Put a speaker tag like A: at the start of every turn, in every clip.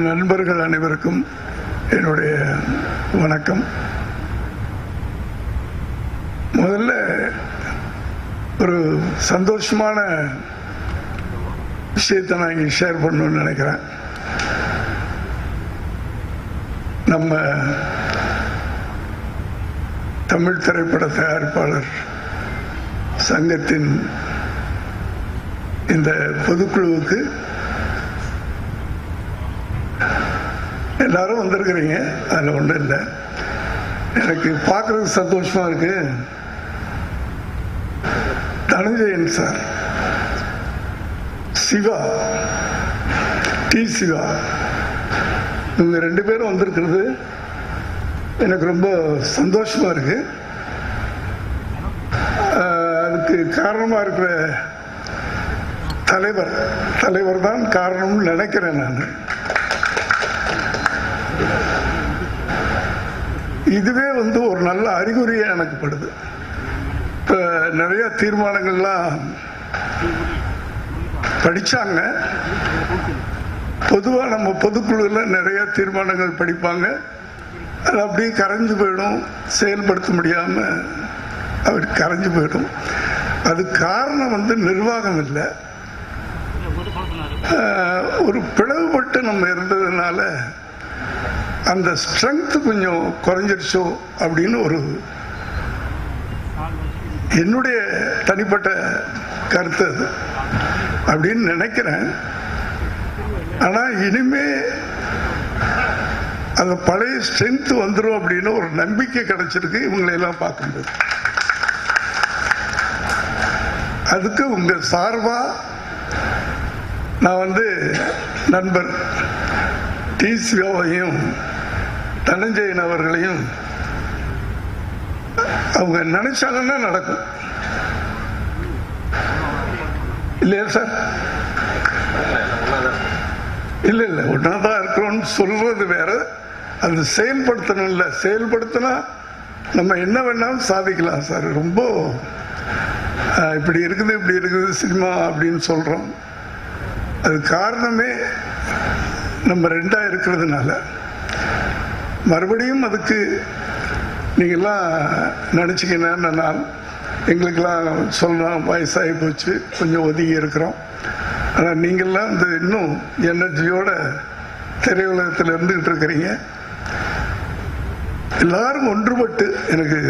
A: நண்பர்கள் அனைவருக்கும் என்னுடைய வணக்கம். முதல்ல ஒரு சந்தோஷமான விஷயத்தை நான் இங்கே ஷேர் பண்ணணும்னு நினைக்கிறேன். நம்ம தமிழ் திரைப்பட தயாரிப்பாளர் சங்கத்தின் இந்த பொதுக்குழுவுக்கு எல்லாரும் வந்திருக்கிறீங்க, அதில் ஒன்றும் இல்லை. எனக்கு பார்க்குறதுக்கு சந்தோஷமாக இருக்கு. தனஞ்சயன் சார், சிவா, சிவா, இவங்க 2 பேரும் வந்திருக்கிறது எனக்கு ரொம்ப சந்தோஷமா இருக்கு. அதுக்கு காரணமாக இருக்கிற தலைவர் தான் காரணம்னு நினைக்கிறேன் நான். இதுவே ஒரு நல்ல அறிகுறியா எனக்கு படுது. இப்ப நிறைய தீர்மானங்கள்லாம் படிச்சாங்க. பொதுவா நம்ம பொதுக்குழுல நிறைய தீர்மானங்கள் படிப்பாங்க, அது அப்படியே கரைஞ்சு போயிடும், செயல்படுத்த முடியாம அவர் கரைஞ்சு போயிடும். அது காரணம் நிர்வாகம் இல்லை, ஒரு பிளவுபட்டு நம்ம இருந்ததுனால அந்த ஸ்ட்ரென்த் கொஞ்சம் குறைஞ்சிருச்சோ அப்படின்னு ஒரு என்னுடைய தனிப்பட்ட கருத்து அது அப்படின்னு நினைக்கிறேன். ஆனா இனிமே அந்த பழைய ஸ்ட்ரென்த் வந்துடும் அப்படின்னு ஒரு நம்பிக்கை கிடைச்சிருக்கு இவங்களையெல்லாம் பார்க்கும்போது. அதுக்கு உங்க சார்பா நான் நண்பர் சிவாவையும் தனஞ்சயன் அவர்களையும் அவங்க நினைச்சாங்கன்னா நடக்கும் இல்லையா சார்? இல்ல ஒன்னாதான் இருக்கிறோம்னு சொல்றது வேற, அது செயல்படுத்தணும். இல்ல செயல்படுத்தினா நம்ம என்ன வேணாலும் சாதிக்கலாம் சார். ரொம்ப இப்படி இருக்குது சினிமா அப்படின்னு சொல்றோம். அது காரணமே நம்ம 2ஆ இருக்கிறதுனால. மறுபடியும் அதுக்கு நீங்கள்லாம் நினச்சிங்கன்னா, எங்களுக்கெல்லாம் சொல்லலாம் வயசாகி போச்சு, கொஞ்சம் ஒதுங்கி இருக்கிறோம். ஆனால் நீங்கள்லாம் இன்னும் எனர்ஜியோட திரையுலகத்தில் இருந்துகிட்டு இருக்கிறீங்க. எல்லாரும் ஒன்றுபட்டு, எனக்கு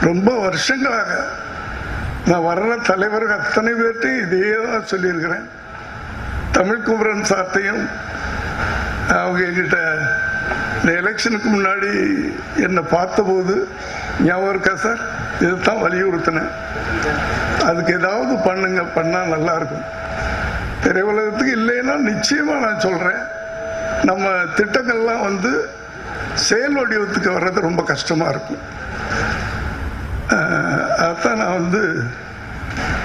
A: ரொம்ப வருஷங்களாக நான் வர்ற தலைவர்கள் அத்தனை பேர்ட்டையும் இதே தான் சொல்லியிருக்கிறேன். தமிழ்குமரன் சார்ட்டையும் அவங்க என்கிட்ட இந்த எலெக்ஷனுக்கு முன்னாடி என்னை பார்த்தபோது ஞாபகம் இருக்கா சார், இதுதான் வலியுறுத்தினேன். அதுக்கு ஏதாவது பண்ணா நல்லா இருக்கும். திரையுலகத்துக்கு இல்லைன்னா நிச்சயமா நான் சொல்றேன், நம்ம திட்டங்கள்லாம் செயல் வடிவத்துக்கு வர்றது ரொம்ப கஷ்டமா இருக்கும். அதான் நான்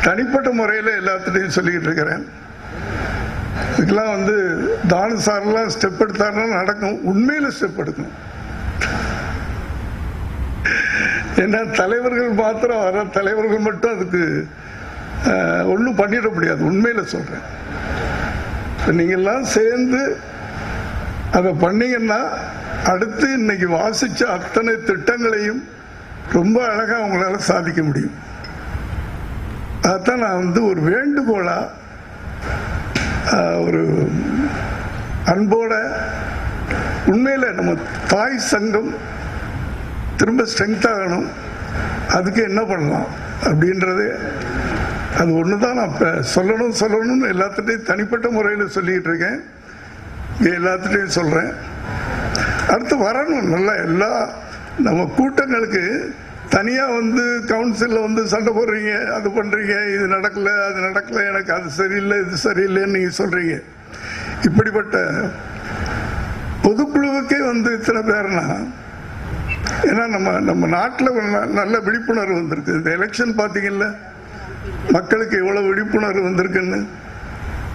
A: தனிப்பட்ட முறையில் எல்லாத்துட்டையும் சொல்லிக்கிட்டு இருக்கிறேன். இதுக்கெல்லாம் தானு சார்லாம் ஸ்டெப் எடுத்தாருன்னா நடக்கும், உண்மையில ஸ்டெப் எடுக்கணும். ஏன்னா தலைவர்கள் மாத்திரம் வர தலைவர்கள் மட்டும் அதுக்கு ஒன்றும் பண்ணிட முடியாது. உண்மையில சொல்றேன், நீங்கெல்லாம் சேர்ந்து அதை பண்ணீங்கன்னா அடுத்து இன்னைக்கு வாசிச்ச அத்தனை திட்டங்களையும் ரொம்ப அழகா உங்களால சாதிக்க முடியும். அதான் நான் ஒரு வேண்டுகோளா, ஒரு அன்போட, உண்மையில நம்ம தாய் சங்கம் திரும்ப ஸ்ட்ரென்த் ஆகணும். அதுக்கு என்ன பண்ணலாம் அப்படின்றது, அது ஒண்ணுதான் நான் சொல்லணும்னு எல்லாத்துட்டையும் தனிப்பட்ட முறையில் சொல்லிட்டு இருக்கேன். எல்லாத்துட்டையும் சொல்றேன். அடுத்து வரணும் நல்லா எல்லா நம்ம கூட்டங்களுக்கு. தனியா கவுன்சில்ல சண்டை போடுறீங்க, அது பண்றீங்க, இது நடக்கல அது நடக்கல, எனக்கு அது சரியில்லை இது சரியில்லைன்னு நீங்க சொல்றீங்க. இப்படிப்பட்ட பொதுக்குழுவுக்கே இத்தனை பேர்னா, ஏன்னா நம்ம நாட்டில் நல்ல விழிப்புணர்வு வந்திருக்கு. இந்த எலெக்ஷன் பார்த்தீங்கல்ல, மக்களுக்கு எவ்வளவு விழிப்புணர்வு வந்திருக்குன்னு.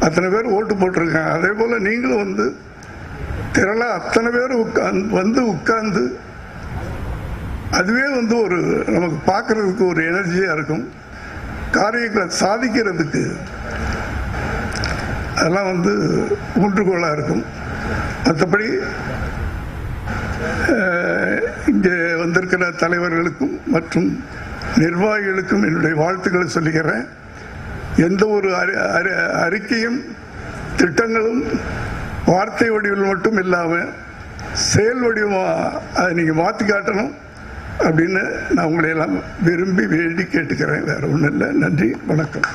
A: அத்தனை பேர் ஓட்டு போட்டிருக்காங்க. அதே போல நீங்களும் திரளா அத்தனை பேர் உட்கார்ந்து அதுவே ஒரு நமக்கு பார்க்கறதுக்கு ஒரு எனர்ஜியா இருக்கும். காரியங்களை சாதிக்கிறதுக்கு அதெல்லாம் ஊன்றுகோலா இருக்கும். மற்றபடி இங்கே வந்திருக்கிற தலைவர்களுக்கும் மற்றும் நிர்வாகிகளுக்கும் என்னுடைய வாழ்த்துக்களை சொல்லுகிறேன். எந்த ஒரு அறிக்கையும் திட்டங்களும் வார்த்தை வடிவில் மட்டும் இல்லாமல் செயல் வடிவமாக அதை நீங்கள் மாற்றி காட்டணும் அப்படின்னு நான் உங்களை எல்லாம் விரும்பி வேண்டி கேட்டுக்கிறேன். வேறு ஒன்றும் இல்லை. நன்றி, வணக்கம்.